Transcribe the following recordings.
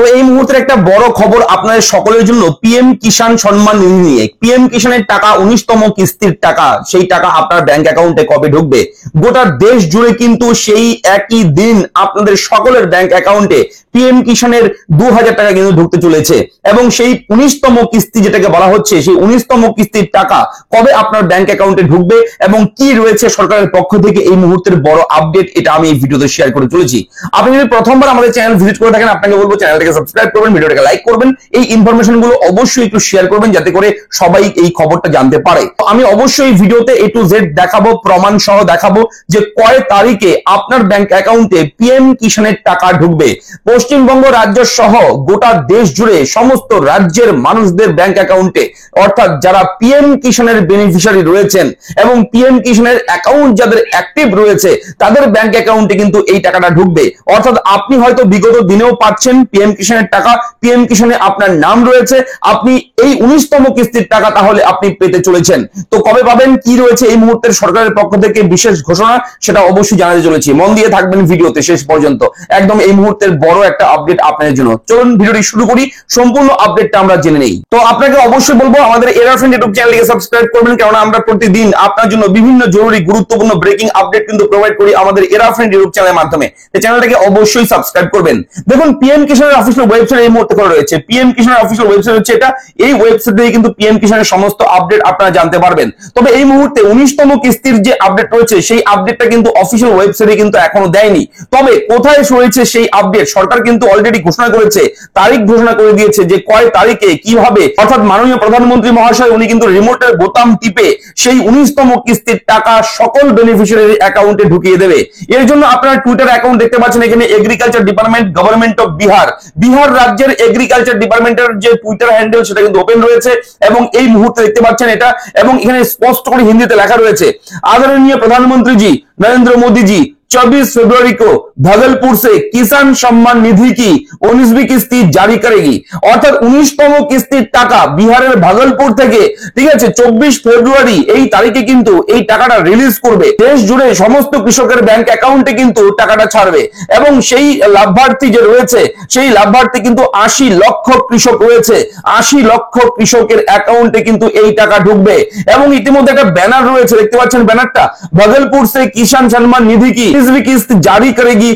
তো এই মুহূর্তের একটা বড় খবর আপনাদের সকলের জন্য, পিএম কিষাণ সম্মান নিধি নিয়ে। পিএম কিষাণের টাকা 19তম কিস্তির টাকা, সেই টাকা আপনার ব্যাংক অ্যাকাউন্টে কবে ঢুকবে? গোটা দেশ জুড়ে কিন্তু সেই একই দিন আপনাদের সকলের ব্যাংক অ্যাকাউন্টে পিএম কিষাণের 2000 টাকা কিন্তু ঢুকতে চলেছে। এবং সেই 19তম কিস্তি যেটাকে বলা হচ্ছে, সেই 19তম কিস্তির টাকা কবে আপনার ব্যাংক অ্যাকাউন্টে ঢুকবে এবং কি রয়েছে সরকারের পক্ষ থেকে এই মুহূর্তের বড় আপডেট, এটা আমি এই ভিডিওতে শেয়ার করে চলেছি। আপনি যদি প্রথমবার আমাদের চ্যানেল ভিজিট করে থাকেন, আপনাকে বলবো চ্যানেলটাকে সাবস্ক্রাইব করবেন, ভিডিওটাকে লাইক করবেন, এই ইনফরমেশন গুলো অবশ্যই একটু শেয়ার করবেন যাতে করে সবাই এই খবরটা জানতে পারে। আমি অবশ্যই ভিডিওতে A to Z দেখাবো, প্রমাণ সহ দেখাবো যে কয় তারিখে আপনার ব্যাংক অ্যাকাউন্টে পিএম কিষাণের টাকা ঢুকবে। পশ্চিমবঙ্গ রাজ্য সহ গোটা দেশ জুড়ে সমস্ত রাজ্যের মানুষদের ব্যাংক অ্যাকাউন্টে, অর্থাৎ যারা পিএম কিষাণের বেনিফিশিয়ারি রয়েছেন এবং পিএম কিষাণের অ্যাকাউন্ট যাদের অ্যাক্টিভ রয়েছে তাদের ব্যাংক অ্যাকাউন্টে কিন্তু এই টাকাটা ঢুকবে। অর্থাৎ আপনি হয়তো বিগত দিনেও পাচ্ছেন পিএম কিষাণের টাকা, পিএম কিষাণে আপনার নাম রয়েছে, আপনি এই 19তম কিস্তির টাকা তাহলে আপনি পেতে চলেছেন। তো কবে পাবেন, কি রয়েছে এই মুহূর্তের সরকারের পক্ষ থেকে বিশেষ ঘোষণা, সেটা অবশ্যই জানাতে চলেছি। মন দিয়ে থাকবেন ভিডিওতে শেষ পর্যন্ত, একদম এই মুহূর্তের বড় একটা আপডেট আপনাদের জন্য। চলুন ভিডিওটি শুরু করি, সম্পূর্ণ আপডেটটা আমরা জেনে নেই। তো আপনাকে অবশ্যই বলবো আমাদের এরা ফ্রেন্ড ইউটিউব চ্যানেলকে সাবস্ক্রাইব করবেন, কারণ আমরা প্রতিদিন আপনার জন্য বিভিন্ন জরুরি গুরুত্বপূর্ণ ব্রেকিং আপডেট কিন্তু প্রোভাইড করি আমাদের এরা ফ্রেন্ড ইউটিউব চ্যানেলের মাধ্যমে। এই চ্যানেলটাকে অবশ্যই সাবস্ক্রাইব করবেন। দেখুন, পিএম কিষাণের অফিসিয়াল ওয়েবসাইট এই মুহূর্তে করা রয়েছে। পিএম কিষাণের অফিসিয়াল ওয়েবসাইট হচ্ছে এটা। এই ওয়েবসাইট থেকে কিন্তু পিএম কিষাণের সমস্ত আপডেট আপনারা জানতে পারবেন। তবে এই মুহূর্তে 19তম কিস্তির যে আপডেট রয়েছে সেই আপডেটটা কিন্তু অফিসিয়াল ওয়েবসাইটে কিন্তু এখনো দেয়নি। তবে কোথায় রয়েছে সেই আপডেট, সরকার কিন্তু অলরেডি ঘোষণা করেছে, তারিখ ঘোষণা করে দিয়েছে যে কয় তারিখে কিভাবে, অর্থাৎ মাননীয় প্রধানমন্ত্রী মহাশয় উনি কিন্তু রিমোটের বোতাম টিপে সেই 19তম কিস্তির টাকা সকল বেনিফিশিয়ারি অ্যাকাউন্টে ঢুকিয়ে দেবে। এর জন্য আপনারা টুইটার অ্যাকাউন্ট দেখতে পাচ্ছেন, এখানে agriculture department, government of Bihar, Bihar রাজ্যের এগ্রিকালচার ডিপার্টমেন্টের যে টুইটার হ্যান্ডেল সেটা কিন্তু ওপেন রয়েছে এবং এই মুহূর্তে দেখতে পাচ্ছেন এটা। এবং এখানে স্পষ্ট করে হিন্দিতে লেখা রয়েছে, आदरणीय प्रधानमंत्री जी नरेंद्र मोदी जी 24 फरवरी को भागलपुर से किसान सम्मान निधि की 19वीं किस्ती जारी करेगी। অর্থাৎ 19তম কিস্তির টাকা বিহারের ভাগলপুর থেকে, ঠিক আছে, 24 ফেব্রুয়ারি এই তারিখে কিন্তু এই টাকাটা রিলিজ করবে। দেশ জুড়ে সমস্ত কৃষকের ব্যাংক অ্যাকাউন্টে কিন্তু টাকাটা ছাড়বে এবং সেই লাভার্থী যে রয়েছে সেই লাভার্থী কিন্তু 80 লক্ষ কৃষক রয়েছে। 80 লক্ষ কৃষকের অ্যাকাউন্টে কিন্তু এই টাকা ঢুকবে। এবং ইতিমধ্যে একটা ব্যানার রয়েছে, দেখতে পাচ্ছেন ব্যানারটা, ভাগলপুর से किसान सम्मान निधि की 19वीं किस्त जारी करेगी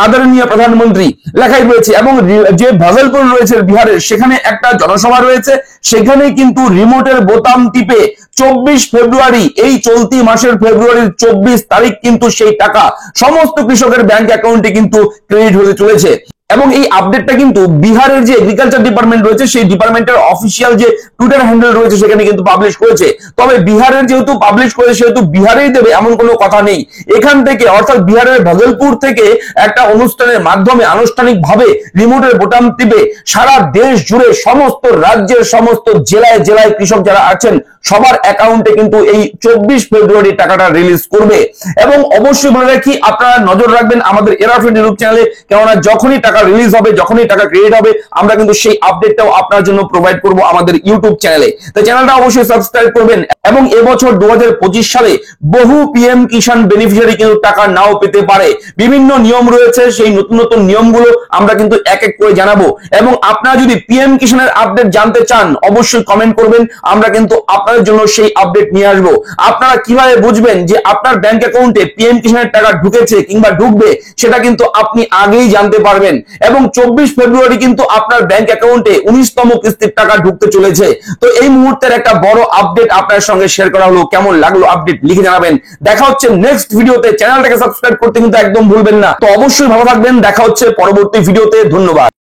आदरणीय प्रधानमंत्री লেখাই রয়েছে। এবং যে ভাগলপুর রয়েছে বিহারের, সেখানে একটা জনসভা রয়েছে, সেখানে কিন্তু রিমোটের বোতাম টিপে 24 ফেব্রুয়ারি, এই চলতি মাসের ফেব্রুয়ারির 24 তারিখ কিন্তু সেই টাকা সমস্ত কৃষকের ব্যাংক অ্যাকাউন্টে কিন্তু ক্রেডিট হতে চলেছে। এবং এই আপডেটটা কিন্তু বিহারের যে এগ্রিকালচার ডিপার্টমেন্ট রয়েছে সেই ডিপার্টমেন্টের অফিসিয়াল যে টুইটার হ্যান্ডেল রয়েছে সেখানে কিন্তু পাবলিশ করেছে। তবে বিহারের যেহেতু পাবলিশ করেছে সেহেতু বিহারেই দেবে এমন কোনো কথা নেই। এখান থেকে, অর্থাৎ বিহারের ভাগলপুর থেকে একটা অনুষ্ঠানের মাধ্যমে আনুষ্ঠানিকভাবে রিমোটের বোতাম টিপে সারা দেশ জুড়ে সমস্ত রাজ্যের সমস্ত জেলায় জেলায় কৃষক যারা আছেন সবার অ্যাকাউন্টে কিন্তু এই 24 ফেব্রুয়ারি টাকাটা রিলিজ করবে। এবং অবশ্যই বলে রাখি, আপনারা নজর রাখবেন আমাদের এরা ফ্রেন্ড ইউটিউব চ্যানেলে, কেননা যখনই টাকা রিলিজ হবে, যখনই টাকা ক্রিয়েট হবে, আমরা কিন্তু সেই আপডেটটাও আপনার জন্য প্রোভাইড করব আমাদের ইউটিউব চ্যানেলে। তো চ্যানেলটা অবশ্যই সাবস্ক্রাইব করবেন। এবং এবছর 2025 সালে বহু পিএম কিষাণ বেনিফিশিয়ারি কিন্তু টাকা নাও পেতে পারে। বিভিন্ন নিয়ম রয়েছে, সেই নতুন নতুন নিয়মগুলো আমরা কিন্তু এক এক করে জানাবো। এবং আপনারা যদি পিএম কিষাণের আপডেট জানতে চান অবশ্যই কমেন্ট করবেন, আমরা কিন্তু আপনাদের জন্য সেই আপডেট নিয়ে আসবো। আপনারা কিভাবে বুঝবেন যে আপনার ব্যাংক অ্যাকাউন্টে পিএম কিষাণের টাকা ঢুকেছে কিংবা ঢুকবে, সেটা কিন্তু আপনি আগেই জানতে পারবেন। এবং 24 ফেব্রুয়ারি কিন্তু আপনার ব্যাংক অ্যাকাউন্টে 19তম কিস্তির টাকা ঢুকতে চলেছে। তো এই মুহূর্তের একটা বড় আপডেট আপনার সঙ্গে শেয়ার করা হলো। কেমন লাগলো আপডেট লিখে জানাবেন। দেখা হচ্ছে নেক্সট ভিডিওতে। চ্যানেলটাকে সাবস্ক্রাইব করতে কিন্তু একদম ভুলবেন না। তো অবশ্যই ভালো থাকবেন, দেখা হচ্ছে পরবর্তী ভিডিওতে। ধন্যবাদ।